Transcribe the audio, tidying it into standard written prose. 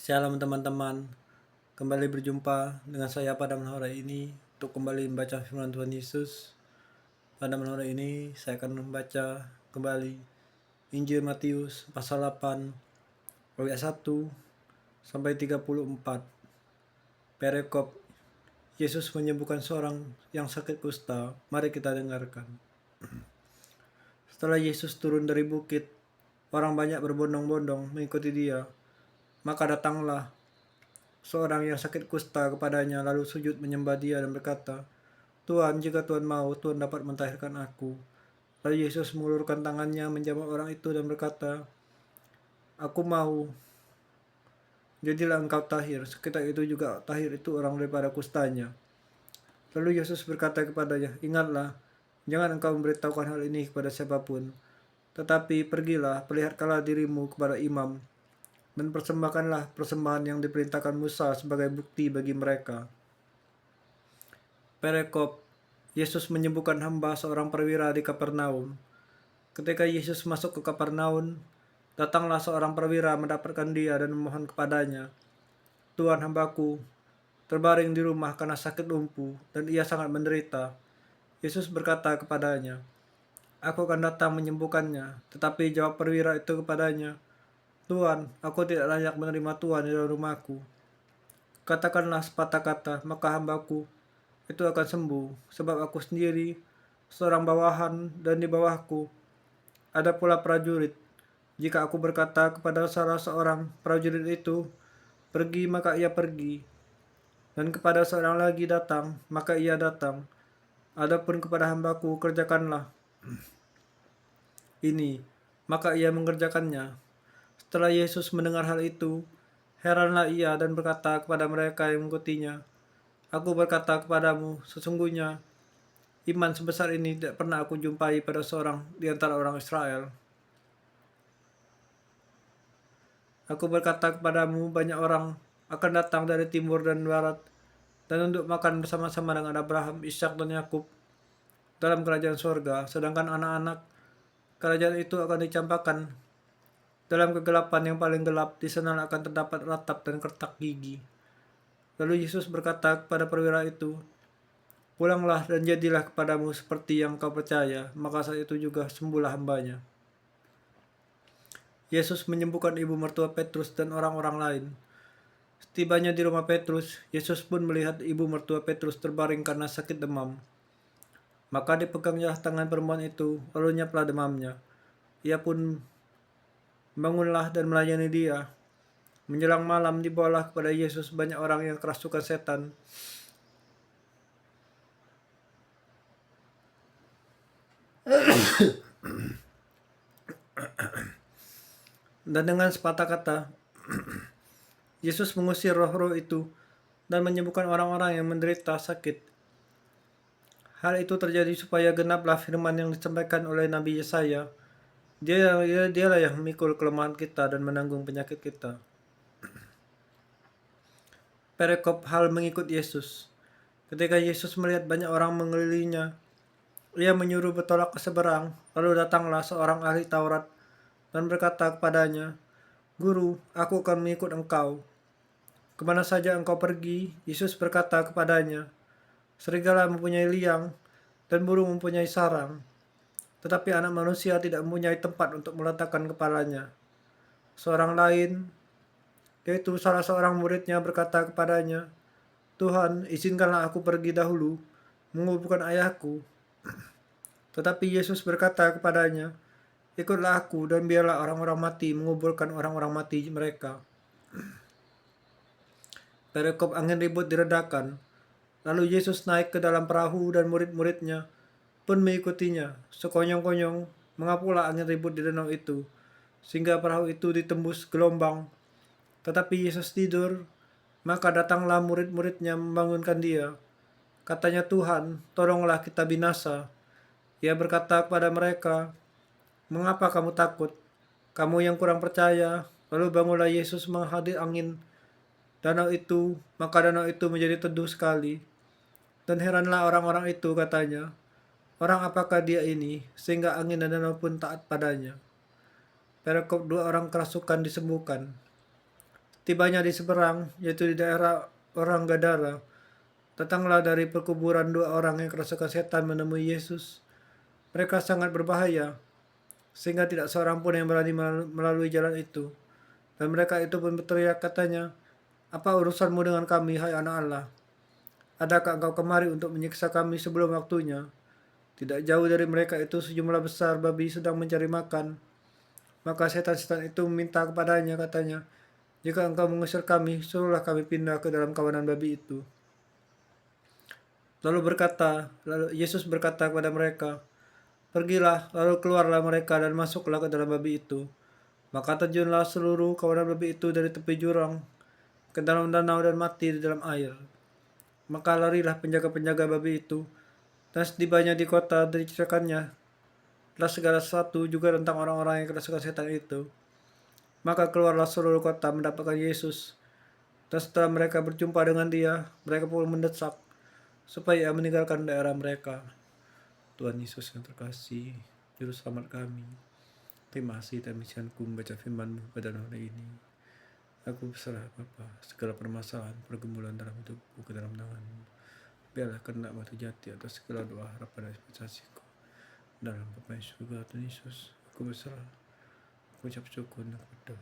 Shalom teman-teman, kembali berjumpa dengan saya pada malam hari ini untuk kembali membaca firman Tuhan Yesus. Pada malam hari ini saya akan membaca kembali Injil Matius pasal 8 ayat 1 sampai 34. Perikop Yesus menyembuhkan seorang yang sakit kusta. Mari kita dengarkan. Setelah Yesus turun dari bukit, orang banyak berbondong-bondong mengikuti dia. Maka datanglah seorang yang sakit kusta kepadanya, lalu sujud menyembah dia dan berkata, "Tuhan, jika Tuhan mau, Tuhan dapat mentahirkan aku." Lalu Yesus mengulurkan tangannya menjamah orang itu dan berkata, "Aku mau, jadilah engkau tahir." Seketika itu juga tahir itu orang daripada kustanya. Lalu Yesus berkata kepadanya, "Ingatlah, jangan engkau memberitahukan hal ini kepada siapapun, tetapi pergilah, perlihatkanlah dirimu kepada imam, dan persembahkanlah persembahan yang diperintahkan Musa sebagai bukti bagi mereka." Perikop Yesus menyembuhkan hamba seorang perwira di Kapernaum. Ketika Yesus masuk ke Kapernaum, datanglah seorang perwira mendapatkan dia dan memohon kepadanya, "Tuhan, hambaku terbaring di rumah karena sakit lumpuh, dan ia sangat menderita." Yesus berkata kepadanya, "Aku akan datang menyembuhkannya." Tetapi jawab perwira itu kepadanya, "Tuhan, aku tidak layak menerima Tuhan di dalam rumahku. Katakanlah sepatah kata, maka hambaku itu akan sembuh, sebab aku sendiri seorang bawahan, dan di bawahku ada pula prajurit. Jika aku berkata kepada salah seorang prajurit itu, 'Pergi,' maka ia pergi, dan kepada seorang lagi, 'Datang,' maka ia datang. Adapun kepada hambaku, 'Kerjakanlah ini,' maka ia mengerjakannya." Setelah Yesus mendengar hal itu, heranlah ia dan berkata kepada mereka yang mengikutinya, "Aku berkata kepadamu, sesungguhnya iman sebesar ini tidak pernah aku jumpai pada seorang di antara orang Israel. Aku berkata kepadamu, banyak orang akan datang dari timur dan barat, dan untuk makan bersama-sama dengan Abraham, Ishak dan Yakub dalam kerajaan sorga, sedangkan anak-anak kerajaan itu akan dicampakkan dalam kegelapan yang paling gelap. Di sana akan terdapat ratap dan kertak gigi." Lalu Yesus berkata kepada perwira itu, "Pulanglah dan jadilah kepadamu seperti yang kau percaya." Maka saat itu juga sembuhlah hambanya. Yesus menyembuhkan ibu mertua Petrus dan orang-orang lain. Setibanya di rumah Petrus, Yesus pun melihat ibu mertua Petrus terbaring karena sakit demam. Maka dipegangnya tangan perempuan itu, lalu nyaplah demamnya. Ia pun bangunlah dan melayani dia. Menjelang malam dibawalah kepada Yesus banyak orang yang kerasukan setan. Dan dengan sepatah kata, Yesus mengusir roh-roh itu dan menyembuhkan orang-orang yang menderita sakit. Hal itu terjadi supaya genaplah firman yang disampaikan oleh Nabi Yesaya, Dialah yang memikul kelemahan kita dan menanggung penyakit kita." Perikop hal mengikut Yesus. Ketika Yesus melihat banyak orang mengelilinginya, ia menyuruh bertolak ke seberang. Lalu datanglah seorang ahli Taurat dan berkata kepadanya, "Guru, aku akan mengikut engkau. Kemana saja engkau pergi?" Yesus berkata kepadanya, "Serigala mempunyai liang dan burung mempunyai sarang, tetapi Anak Manusia tidak mempunyai tempat untuk meletakkan kepalanya." Seorang lain, yaitu salah seorang muridnya, berkata kepadanya, "Tuhan, izinkanlah aku pergi dahulu menguburkan ayahku." Tetapi Yesus berkata kepadanya, "Ikutlah aku dan biarlah orang-orang mati menguburkan orang-orang mati mereka." Perikop angin ribut diredakan. Lalu Yesus naik ke dalam perahu dan murid-muridnya pun mengikutinya. Sekonyong-konyong mengapulah angin ribut di danau itu, sehingga perahu itu ditembus gelombang. Tetapi Yesus tidur. Maka datanglah murid-muridnya membangunkan dia. Katanya, "Tuhan, tolonglah, kita binasa." Ia berkata kepada mereka, "Mengapa kamu takut? Kamu yang kurang percaya." Lalu bangunlah Yesus menghadiri angin danau itu, maka danau itu menjadi teduh sekali. Dan heranlah orang-orang itu, katanya, "Orang apakah dia ini, sehingga angin dan danau pun taat padanya?" Perikop dua orang kerasukan disembuhkan. tibanya di seberang, yaitu di daerah orang Gadara, datanglah dari perkuburan 2 orang yang kerasukan setan menemui Yesus. Mereka sangat berbahaya, sehingga tidak seorang pun yang berani melalui jalan itu. Dan mereka itu pun berteriak katanya, "Apa urusanmu dengan kami, hai anak Allah? Adakah engkau kemari untuk menyiksa kami sebelum waktunya?" Tidak jauh dari mereka itu sejumlah besar babi sedang mencari makan. Maka setan-setan itu meminta kepadanya, katanya, "Jika engkau mengusir kami, suruhlah kami pindah ke dalam kawanan babi itu." Lalu Yesus berkata kepada mereka, "Pergilah, lalu keluarlah mereka dan masuklah ke dalam babi itu. Maka terjunlah seluruh kawanan babi itu dari tepi jurang ke dalam danau dan mati di dalam air. Maka larilah penjaga-penjaga babi itu, dan setibanya di kota diceritakannya telah segala sesuatu juga tentang orang-orang yang kerasukan setan itu. Maka keluarlah seluruh kota mendapatkan Yesus, dan setelah mereka berjumpa dengan dia, mereka pun mendesak supaya ia meninggalkan daerah mereka. Tuhan Yesus yang terkasih, Juru Selamat kami, terima kasih dan misianku membaca firman-Mu pada hari ini. Aku berserah Bapa, segala permasalahan, pergumulan dalam hidupku ke dalam tangan-Mu. Biarlah kena batu jati atas segala doa, harapan, dan ekspektasiku. Dalam Bapa yang surga, Tuhan Yesus, aku berserah. Aku ucap syukur dan berdoa.